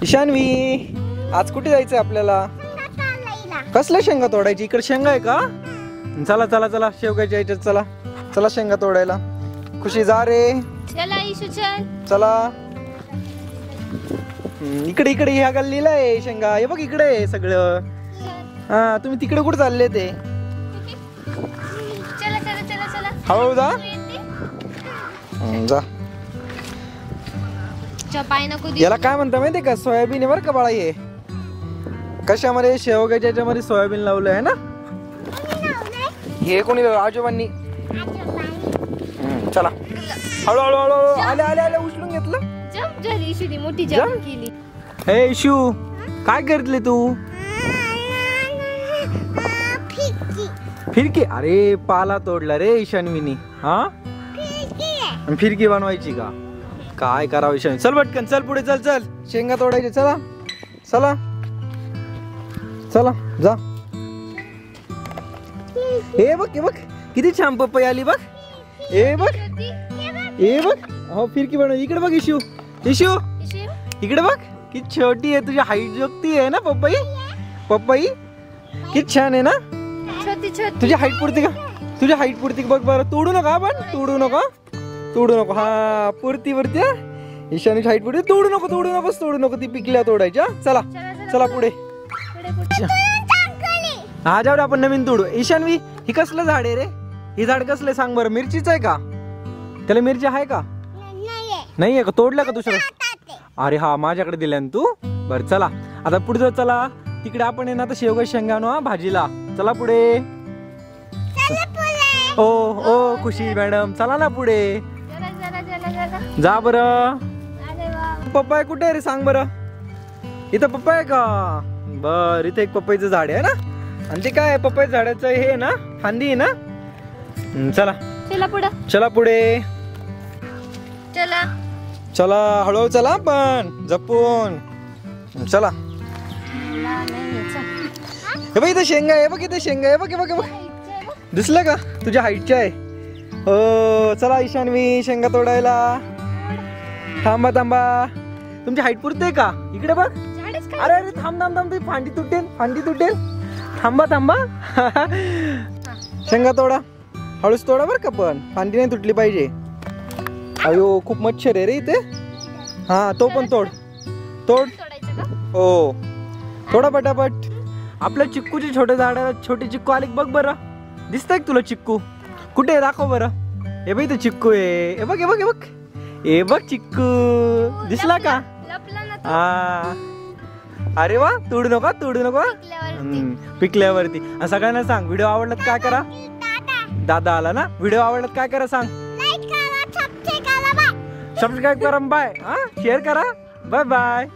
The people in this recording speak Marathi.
ईशान्वी, आज कुठे जायचंय आपल्याला? कसल्या शेंगा तोडायची? इकडे शेंगा आहे का? चला चला चला, शेवगाच्या याच्यात चला. चला शेंगा तोडायला. खुशी जा रे. चला ईशू चल. चला. इकडे इकडे ह्या गल्लीला आहे शेंगा. हे बघ इकडे आहे सगळं. हा, तुम्ही तिकडे कुठे चालले ते? चला चला चला चला. हळू जा. जा. पाय नको देऊ. याला काय म्हणता माहितीये का? सोयाबीन आहे बरं का बाळा. हे कशामध्ये? शेवगाच्या याच्यामध्ये सोयाबीन लावलं आहे ना. हे कोणी? आजोबांनी. चला हळू हळू हळू. आले आले आले. उचलून घेतलं. जंप झाली ईशूनी, मोठी जंप केली. हे ईशू, काय करतले तू? फिरकी? अरे पाला तोडला रे ईशान्वीनी. हा, फिरकी बनवायची का? काय करावं ईशान्वी? चल पटकन, चल पुढे, चल चल. शेंगा तोडायचे. चला चला चला जा. हे बघ, हे बघ किती छान पपई आली बघ. हे बघ, हे बघ. हो फिरकी बनव. इकडे बघ ईशू. ईशू इकडे बघ, किती छोटी आहे. तुझी हाईट जोगती आहे ना पपई. पपई किती छान आहे ना. छोटी छोटी. तुझी हाईट पुरती का? तुझी हाईट पुरती बघ बरं. तोडू नका आपण. तोडू नका, तोडू नको. हा पुरती पुरती. ईशानीची हाईट पुरती. तोडू नको, तोडू नकोस, तोडू नको. ती पिकल्या तोडायच्या. चला चला पुढे. हा जाऊ, आपण नवीन तोडू. ईशान्वी, ही कसलं झाड आहे रे? ही झाड कसलं सांग बरं? मिरचीच आहे का? त्याला मिरची आहे का? नाहीये का? तोडलं का दुसरं? अरे हा, माझ्याकडे दिल्या तू. बर चला आता पुढे जाऊ. चला तिकडे आपण आहे ना, आता शेवगा शेंगा आणू भाजीला. चला पुढे. ओ ओ खुशी मॅडम, चला ना पुढे. जा बरं. पप्पा कुठे आहे रे? सांग बरं. इथं पप्पा आहे का? बर, इथे एक पपईचं झाड आहे ना. आणि ते काय पपई झाडाचं हे ना, फांदी आहे ना. चला चला पुढे. चला पुढे. चला चला हळूहळू चला, पण जपून चला. हे बघ इथे शेंगा आहे. बघ इथे शेंगा आहे. बघ बघ बघ. दिसलं का? तुझ्या हाईटच्या आहे. हो चला ईशान्वी, शेंगा तोडायला. थांबा थांबा. तुमची हाईट पुरते का? इकडे बघ. अरे अरे थांब थांब थांब. फांदी तुटेल, फांदी तुटेल. थांबा थांबा. शेंगा तोडा. हळूच तोडा बरं का, पण फांदी नाही तुटली पाहिजे. अयो खूप मच्छर आहे रे इथे. हा तो पण तोड. तोड. हो थोडा पटापट. आपल्या चिक्कूचे छोटे झाड, छोटे चिक्कू आले बघ बरं. दिसतंय तुला चिक्कू? कुठे दाखव बरं. हे बघ इथे चिक्कू आहे. हे बघ हे बघ हे बघ. हे बघ चिक्कू दिसला का? हा. अरे वा. तोडू नका, तोडू नका. पिकल्यावरती. सगळ्यांना सांग, व्हिडिओ आवडला काय करा. दादा आला ना. व्हिडिओ आवडला काय करा सांग. सबस्क्राईब करा. बाय. हा शेअर करा. Bye bye.